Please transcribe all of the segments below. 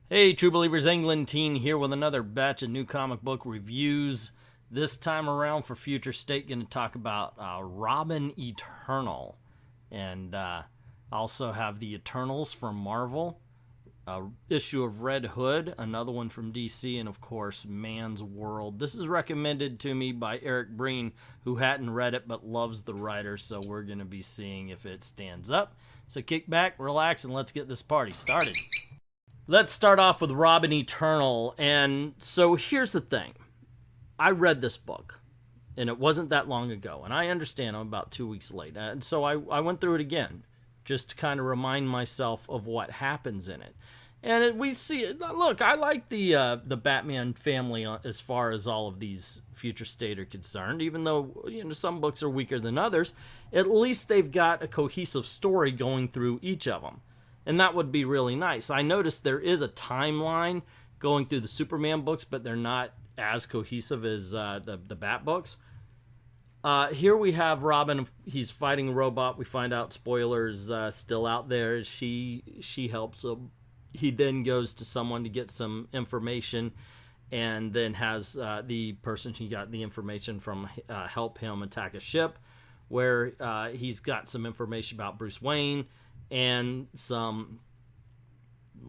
Hey, True Believers, England Teen here with another batch of new comic book reviews. This time around for Future State, going to talk about Robin Eternal. And also have the Eternals from Marvel, issue of Red Hood, another one from DC, and of course, Man's World. This is recommended to me by Eric Breen, who hadn't read it but loves the writer, so we're going to be seeing if it stands up. So kick back, relax, and let's get this party started. Let's start off with Robin Eternal. And so here's the thing. I read this book, and it wasn't that long ago. And I understand I'm about 2 weeks late. And so I went through it again, just to kind of remind myself of what happens in it. And we see, look, I like the Batman family as far as all of these Future State are concerned. Even though some books are weaker than others, at least they've got a cohesive story going through each of them. And that would be really nice. I noticed there is a timeline going through the Superman books, but they're not as cohesive as the Bat books. Here we have Robin. He's fighting a robot. We find out, spoilers, still out there. She helps him. He then goes to someone to get some information, and then has the person he got the information from help him attack a ship, where he's got some information about Bruce Wayne and some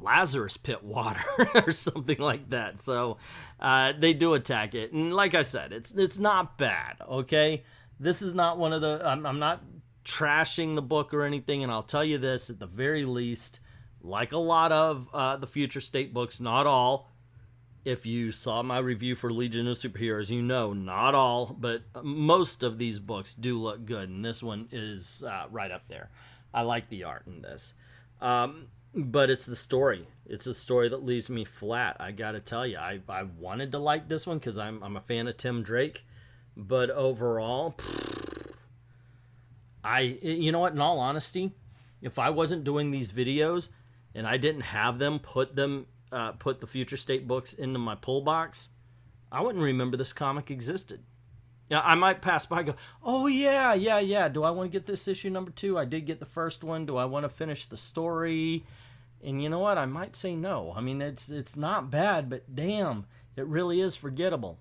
Lazarus pit water or something like that. So they do attack it, and like I said, it's not bad. Okay, this is not one of the. I'm not trashing the book or anything, and I'll tell you this: at the very least, like a lot of the Future State books, not all. If you saw my review for Legion of Superheroes, you know not all, but most of these books do look good, and this one is right up there. I like the art in this. But it's the story. It's a story that leaves me flat. I gotta tell you, I wanted to like this one because I'm a fan of Tim Drake. But overall, you know what, in all honesty, if I wasn't doing these videos and I didn't have them put the Future State books into my pull box, I wouldn't remember this comic existed. Yeah, I might pass by and go, oh, yeah. Do I want to get this issue number 2? I did get the first one. Do I want to finish the story? And you know what? I might say no. I mean, it's not bad, but damn, it really is forgettable.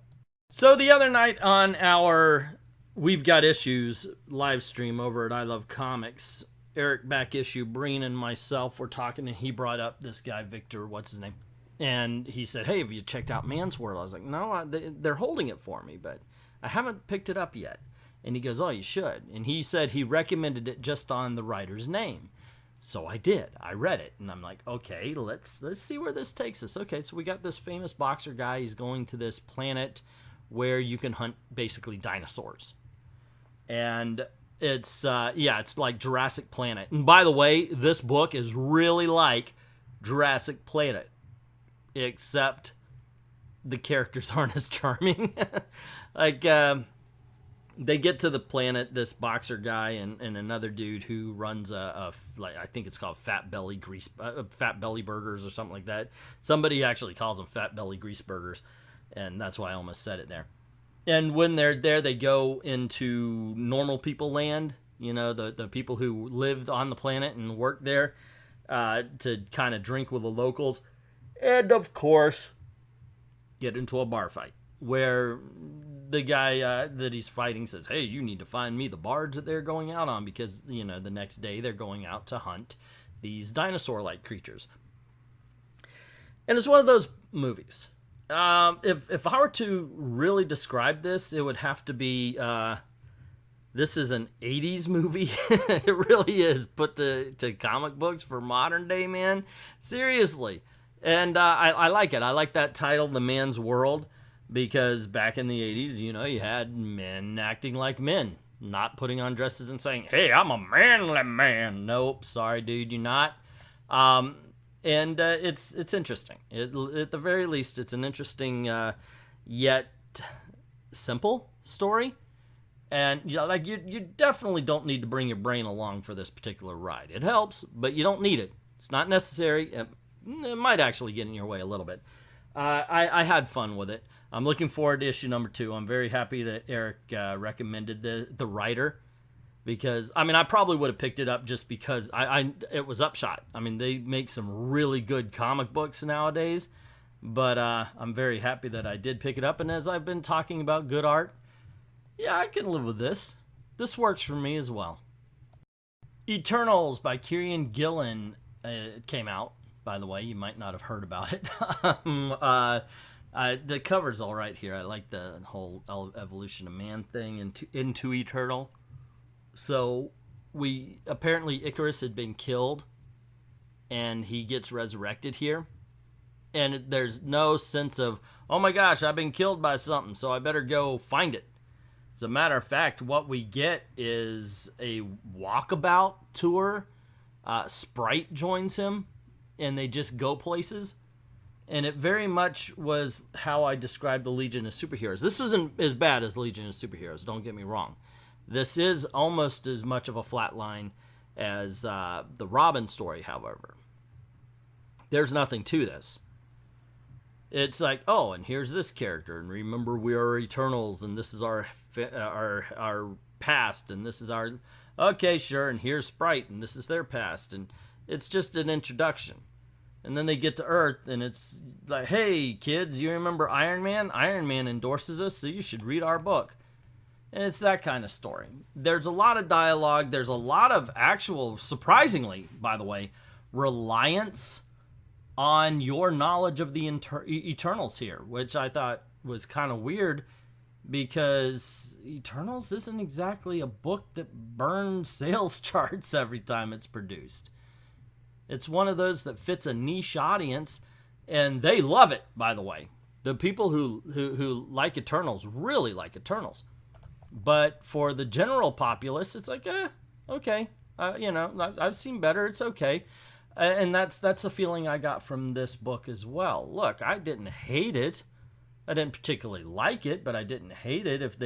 So the other night on our We've Got Issues live stream over at I Love Comics, Eric Back Issue, Breen, and myself were talking, and he brought up this guy, Victor, what's his name? And he said, hey, have you checked out Man's World? I was like, no, they're holding it for me, but I haven't picked it up yet. And he goes, oh, you should. And he said he recommended it just on the writer's name. So I did. I read it. And I'm like, okay, let's see where this takes us. Okay, so we got this famous boxer guy. He's going to this planet where you can hunt basically dinosaurs. And it's like Jurassic Planet. And by the way, this book is really like Jurassic Planet, except the characters aren't as charming. Like, they get to the planet, this boxer guy and another dude who runs like, I think it's called Fat Belly Burgers or something like that. Somebody actually calls them Fat Belly Grease Burgers, and that's why I almost said it there. And when they're there, they go into normal people land, the people who lived on the planet and worked there, to kind of drink with the locals. And of course, get into a bar fight where the guy that he's fighting says, hey, you need to find me the barge that they're going out on, because the next day they're going out to hunt these dinosaur-like creatures. And it's one of those movies. If I were to really describe this, it would have to be this is an 80s movie. It really is, put to comic books for modern day, man. Seriously. And I like it. I like that title, The Man's World, because back in the 80s, you had men acting like men, not putting on dresses and saying, hey, I'm a manly man. Nope, sorry, dude, you're not. And it's interesting. At the very least, it's an interesting yet simple story. And you definitely don't need to bring your brain along for this particular ride. It helps, but you don't need it. It's not necessary. It might actually get in your way a little bit. I had fun with it. I'm looking forward to issue number 2. I'm very happy that Eric recommended the writer. because I mean I probably would have picked it up just because it was Upshot. I mean they make some really good comic books nowadays, but I'm very happy that I did pick it up. And as I've been talking about good art, yeah, I can live with this. This works for me as well. Eternals by Kieran Gillen. It came out, by the way. You might not have heard about it. The cover's all right here. I like the whole evolution of man thing into Eternal. So apparently Icarus had been killed, and he gets resurrected here. And there's no sense of, oh my gosh, I've been killed by something, so I better go find it. As a matter of fact, what we get is a walkabout tour. Sprite joins him, and they just go places. And it very much was how I described the Legion of Superheroes. This isn't as bad as Legion of Superheroes, don't get me wrong. This is almost as much of a flat line as the Robin story, however. There's nothing to this. It's like, oh, and here's this character, and remember we are Eternals, and this is our past, and this is our... Okay, sure, and here's Sprite, and this is their past, and it's just an introduction. And then they get to Earth, and it's like, hey, kids, you remember Iron Man? Iron Man endorses us, so you should read our book. And it's that kind of story. There's a lot of dialogue. There's a lot of actual, surprisingly, by the way, reliance on your knowledge of the Eternals here, which I thought was kind of weird, because Eternals isn't exactly a book that burns sales charts every time it's produced. It's one of those that fits a niche audience, and they love it, by the way. The people who like Eternals really like Eternals. But for the general populace, it's like, okay. I've seen better. It's okay. And that's a feeling I got from this book as well. Look, I didn't hate it. I didn't particularly like it, but I didn't hate it. Here's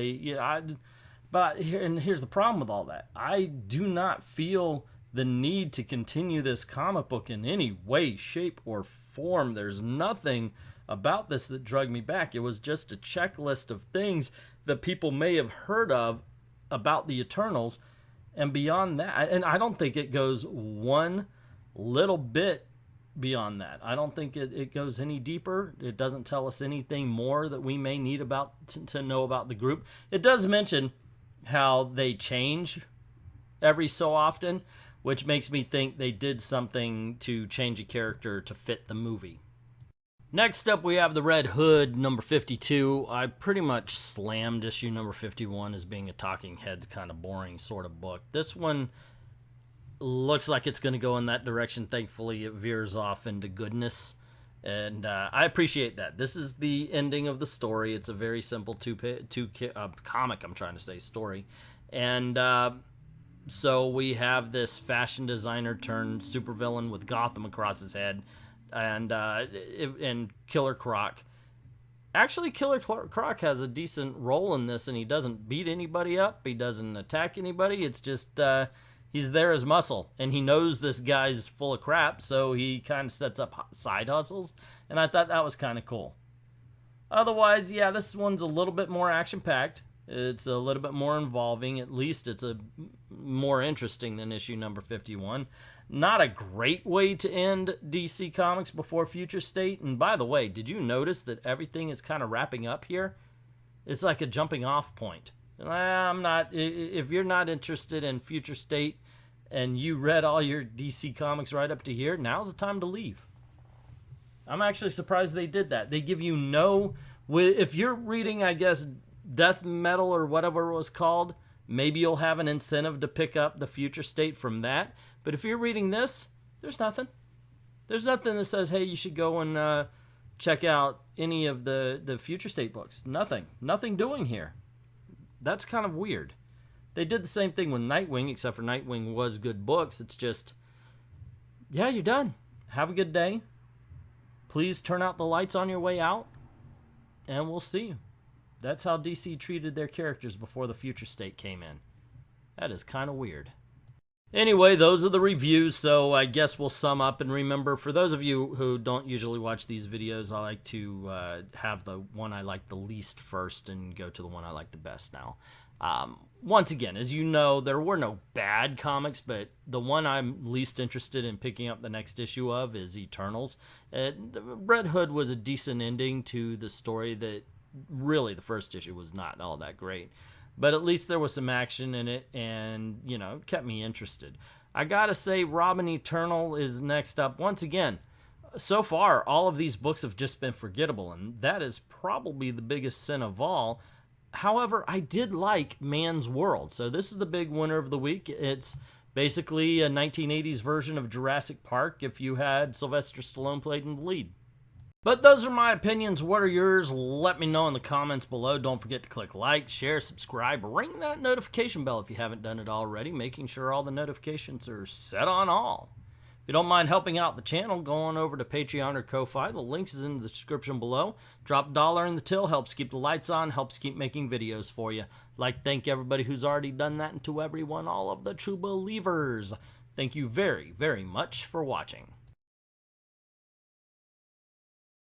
the problem with all that. I do not feel the need to continue this comic book in any way, shape, or form. There's nothing about this that dragged me back. It was just a checklist of things that people may have heard of about the Eternals, and beyond that, and I don't think it goes one little bit beyond that. I don't think it goes any deeper. It doesn't tell us anything more that we may need to know about the group. It does mention how they change every so often, which makes me think they did something to change a character to fit the movie. Next up, we have The Red Hood, number 52. I pretty much slammed issue number 51 as being a talking heads kind of boring sort of book. This one looks like it's going to go in that direction. Thankfully, it veers off into goodness, and I appreciate that. This is the ending of the story. It's a very simple comic, story. And so we have this fashion designer turned supervillain with Gotham across his head, and Killer Croc. Actually, Killer Croc has a decent role in this, and he doesn't beat anybody up. He doesn't attack anybody. It's just he's there as muscle, and he knows this guy's full of crap, so he kind of sets up side hustles, and I thought that was kind of cool. Otherwise, yeah, this one's a little bit more action-packed. It's a little bit more involving. At least it's more interesting than issue number 51. Not a great way to end DC Comics before Future State. And by the way, did you notice that everything is kind of wrapping up here? It's like a jumping off point. If you're not interested in Future State and you read all your DC Comics right up to here, now's the time to leave. I'm actually surprised they did that. They give you if you're reading, I guess, Death Metal or whatever it was called, maybe you'll have an incentive to pick up the Future State from that. But if you're reading this, there's nothing. There's nothing that says, hey, you should go and check out any of the Future State books. Nothing doing here. That's kind of weird. They did the same thing with Nightwing, except for Nightwing was good books. It's just, yeah, you're done. Have a good day. Please turn out the lights on your way out, and we'll see you. That's how DC treated their characters before the Future State came in. That is kind of weird. Anyway, those are the reviews, so I guess we'll sum up. And remember, for those of you who don't usually watch these videos, I like to have the one I like the least first and go to the one I like the best now. Once again, as you know, there were no bad comics, but the one I'm least interested in picking up the next issue of is Eternals. Red Hood was a decent ending to the story that really the first issue was not all that great. But at least there was some action in it and, you know, it kept me interested. I gotta say, Robin Eternal is next up. Once again, so far, all of these books have just been forgettable, and that is probably the biggest sin of all. However, I did like Man's World, so this is the big winner of the week. It's basically a 1980s version of Jurassic Park if you had Sylvester Stallone played in the lead. But those are my opinions. What are yours? Let me know in the comments below. Don't forget to click like, share, subscribe, ring that notification bell if you haven't done it already, making sure all the notifications are set on all. If you don't mind helping out the channel, go on over to Patreon or Ko-Fi. The links is in the description below. Drop $1 in the till, helps keep the lights on, helps keep making videos for you. Like, thank everybody who's already done that, and to everyone, all of the true believers. Thank you very, very much for watching.